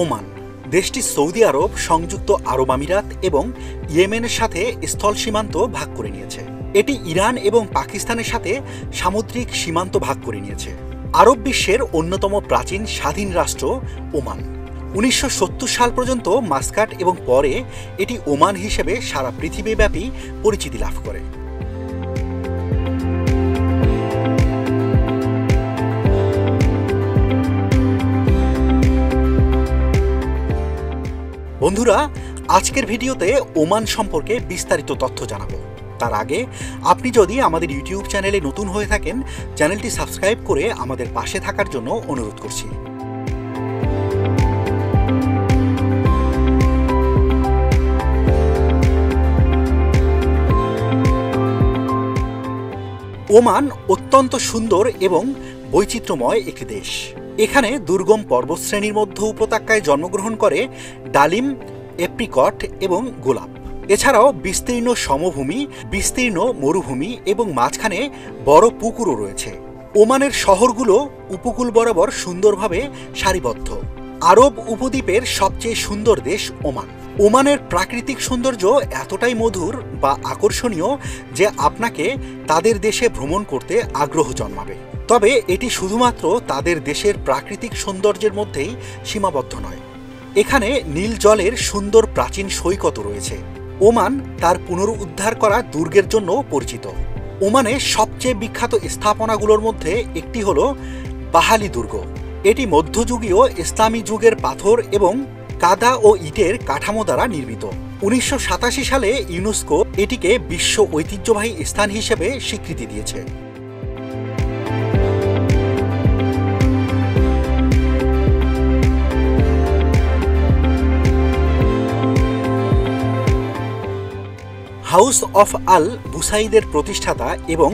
Oman দেশটি Saudi আরব, সংযুক্ত আরব আমিরাত এবং ইয়েমেনের সাথে স্থল সীমান্ত ভাগ করে নিয়েছে। এটি ইরান এবং পাকিস্তানের সাথে সামুদ্রিক সীমান্ত ভাগ করে নিয়েছে। আরব বিশ্বের অন্যতম প্রাচীন স্বাধীন রাষ্ট্র ওমান। 1970 সাল পর্যন্ত মাস্কাট এবং পরে এটি ওমান হিসেবে সারা পৃথিবীব্যাপী পরিচিতি লাভ করে। বন্ধুরা, আজকের ভিডিওতে ওমান সম্পর্কে বিস্তারিত তথ্য জানাবো। তার আগে আপনি যদি আমাদের ইউটিউব চ্যানেলে নতুন হয়ে থাকেন, চ্যানেলটি সাবস্ক্রাইব করে আমাদের পাশে থাকার জন্য অনুরোধ করছি। ওমান অত্যন্ত সুন্দর এবং বৈচিত্র্যময় একটি দেশ। এখানে দুর্গম পর্বতশ্রেণীর মধ্য উপত্যকায় জন্মগ্রহণ করে ডালিম, এপ্রিকট এবং গোলাপ। এছাড়াও বিস্তীর্ণ সমভূমি, বিস্তীর্ণ মরুভূমি এবং মাঝখানে বড় পুকুরও রয়েছে। ওমানের শহরগুলো উপকূল বরাবর সুন্দরভাবে সারিবদ্ধ। আরব উপদ্বীপের সবচেয়ে সুন্দর দেশ ওমান। ওমানের প্রাকৃতিক সৌন্দর্য এতটাই মধুর বা আকর্ষণীয় যে আপনাকে তাদের দেশে ভ্রমণ করতে আগ্রহ জন্মাবে। তবে এটি শুধুমাত্র তাদের দেশের প্রাকৃতিক সৌন্দর্যের মধ্যেই সীমাবদ্ধ নয়। এখানে নীল জলের সুন্দর প্রাচীন সৈকত রয়েছে। ওমান তার পুনরুদ্ধার করা দুর্গের জন্য পরিচিত। ওমানের সবচেয়ে বিখ্যাত স্থাপনাগুলোর মধ্যে একটি হল বাহালি দুর্গ। এটি মধ্যযুগীয় ইসলামী যুগের পাথর এবং কাদা ও ইটের কাঠামো দ্বারা নির্মিত। 1987 সালে ইউনেস্কো এটিকে বিশ্ব ঐতিহ্যবাহী স্থান হিসেবে স্বীকৃতি দিয়েছে। হাউস অফ আল বুসাইদের প্রতিষ্ঠাতা এবং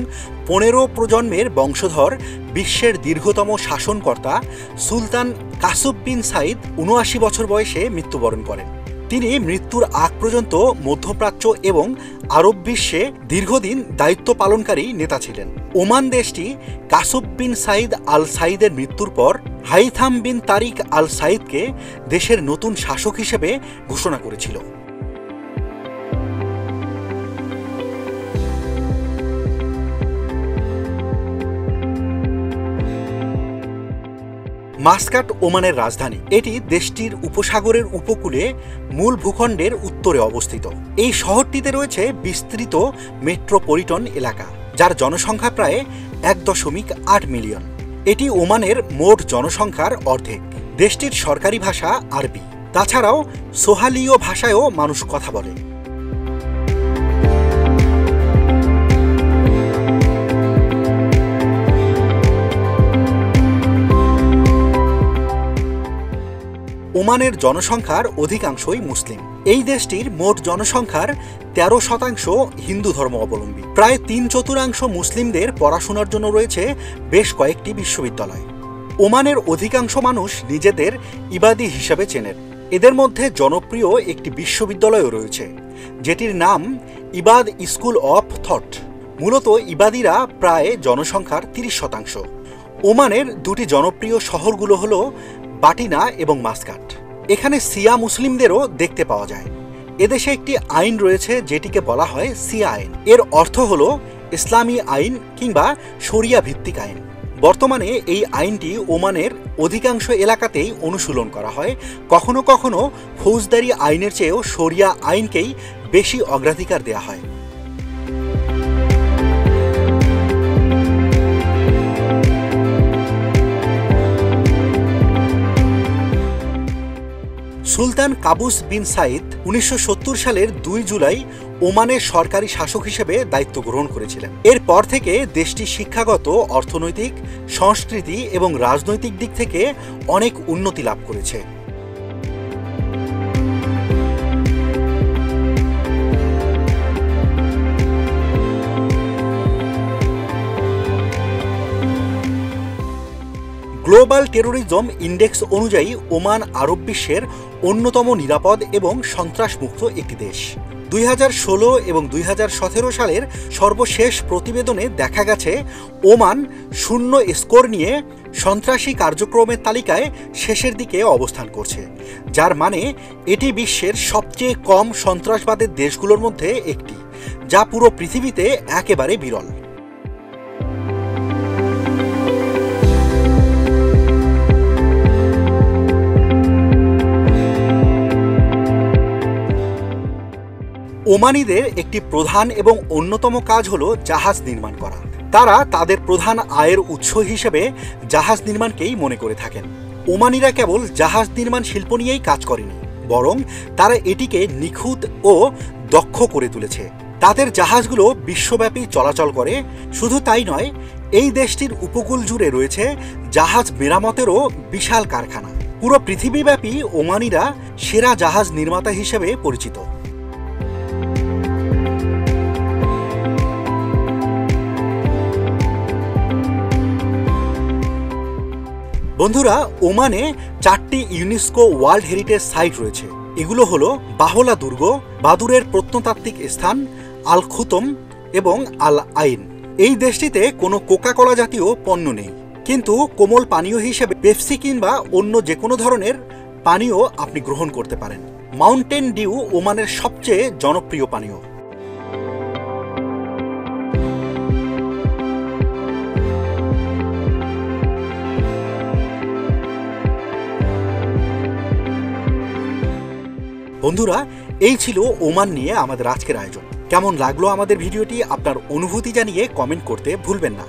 15 প্রজন্মের বংশধর বিশ্বের দীর্ঘতম শাসনকর্তা সুলতান কাসুব বিন সাইদ 79 বছর বয়সে মৃত্যুবরণ করেন। তিনি মৃত্যুর আগ পর্যন্ত মধ্যপ্রাচ্য এবং আরব বিশ্বে দীর্ঘদিন দায়িত্ব পালনকারী নেতা ছিলেন। ওমান দেশটি কাসুব বিন সাইদ আল সাইদের মৃত্যুর পর হাইথাম বিন তারিক আল সাইদকে দেশের নতুন শাসক হিসেবে ঘোষণা করেছিল। মাস্কাট ওমানের রাজধানী। এটি দেশটির উপসাগরের উপকূলে মূল ভূখণ্ডের উত্তরে অবস্থিত। এই শহরটিতে রয়েছে বিস্তৃত মেট্রোপলিটন এলাকা, যার জনসংখ্যা প্রায় 1.8 মিলিয়ন। এটি ওমানের মোট জনসংখ্যার অর্ধেক। দেশটির সরকারি ভাষা আরবি। তাছাড়াও সোহালীয় ভাষায়ও মানুষ কথা বলে। ওমানের জনসংখ্যার অধিকাংশই মুসলিম। এই দেশটির মোট জনসংখ্যার 13% হিন্দু ধর্ম অবলম্বী। প্রায় 3/4 মুসলিমদের পড়াশোনার জন্য রয়েছে বেশ কয়েকটি বিশ্ববিদ্যালয়। ওমানের অধিকাংশ মানুষ নিজেদের ইবাদি হিসাবে চেনেন। এদের মধ্যে জনপ্রিয় একটি বিশ্ববিদ্যালয়ও রয়েছে, যেটির নাম ইবাদ স্কুল অফ থট। মূলত ইবাদিরা প্রায় জনসংখ্যার 30%। ওমানের দুটি জনপ্রিয় শহরগুলো হল বাটিনা এবং মাস্কাট। এখানে সিয়া মুসলিমদেরও দেখতে পাওয়া যায়। এদেশে একটি আইন রয়েছে যেটিকে বলা হয় সিয়া আইন। এর অর্থ হল ইসলামী আইন কিংবা শরিয়া ভিত্তিক আইন। বর্তমানে এই আইনটি ওমানের অধিকাংশ এলাকাতেই অনুশীলন করা হয়। কখনো কখনো ফৌজদারি আইনের চেয়েও শরিয়া আইনকেই বেশি অগ্রাধিকার দেওয়া হয়। সুলতান কাবুস বিন সাইদ 1970 সালের 2 জুলাই ওমানের সরকারি শাসক হিসেবে দায়িত্ব গ্রহণ করেছিলেন। এরপর থেকে দেশটি শিক্ষাগত, অর্থনৈতিক, সংস্কৃতি এবং রাজনৈতিক দিক থেকে অনেক উন্নতি লাভ করেছে। গ্লোবাল টেরোরিজম ইন্ডেক্স অনুযায়ী ওমান আরব বিশ্বের অন্যতম নিরাপদ এবং সন্ত্রাসমুক্ত একটি দেশ। 2016 এবং 2017 সালের সর্বশেষ প্রতিবেদনে দেখা গেছে ওমান 0 স্কোর নিয়ে সন্ত্রাসী কার্যক্রমের তালিকায় শেষের দিকে অবস্থান করছে, যার মানে এটি বিশ্বের সবচেয়ে কম সন্ত্রাসবাদের দেশগুলোর মধ্যে একটি, যা পুরো পৃথিবীতে একেবারে বিরল। ওমানিদের একটি প্রধান এবং অন্যতম কাজ হলো জাহাজ নির্মাণ করা। তারা তাদের প্রধান আয়ের উৎস হিসেবে জাহাজ নির্মাণকেই মনে করে থাকেন। ওমানিরা কেবল জাহাজ নির্মাণ শিল্প নিয়েই কাজ করেনি, বরং তারা এটিকে নিখুঁত ও দক্ষ করে তুলেছে। তাদের জাহাজগুলো বিশ্বব্যাপী চলাচল করে। শুধু তাই নয়, এই দেশটির উপকূল জুড়ে রয়েছে জাহাজ মেরামতেরও বিশাল কারখানা। পুরো পৃথিবীব্যাপী ওমানিরা সেরা জাহাজ নির্মাতা হিসেবে পরিচিত। বন্ধুরা, ওমানে 4টি ইউনেস্কো ওয়ার্ল্ড হেরিটেজ সাইট রয়েছে। এগুলো হলো বাহলা দুর্গ, বাদুরের প্রত্নতাত্ত্বিক স্থান, আল খুতম এবং আল আইন। এই দেশটিতে কোনো কোকা-কোলা জাতীয় পণ্য নেই, কিন্তু কোমল পানীয় হিসেবে পেপসি কিংবা অন্য যে কোনো ধরনের পানীয় আপনি গ্রহণ করতে পারেন। মাউন্টেন ডিউ ওমানের সবচেয়ে জনপ্রিয় পানীয়। বন্ধুরা, এই ছিল ওমান নিয়ে আমাদের আজকের আয়োজন। কেমন লাগলো আমাদের ভিডিওটি আপনার অনুভূতি জানিয়ে কমেন্ট করতে ভুলবেন না।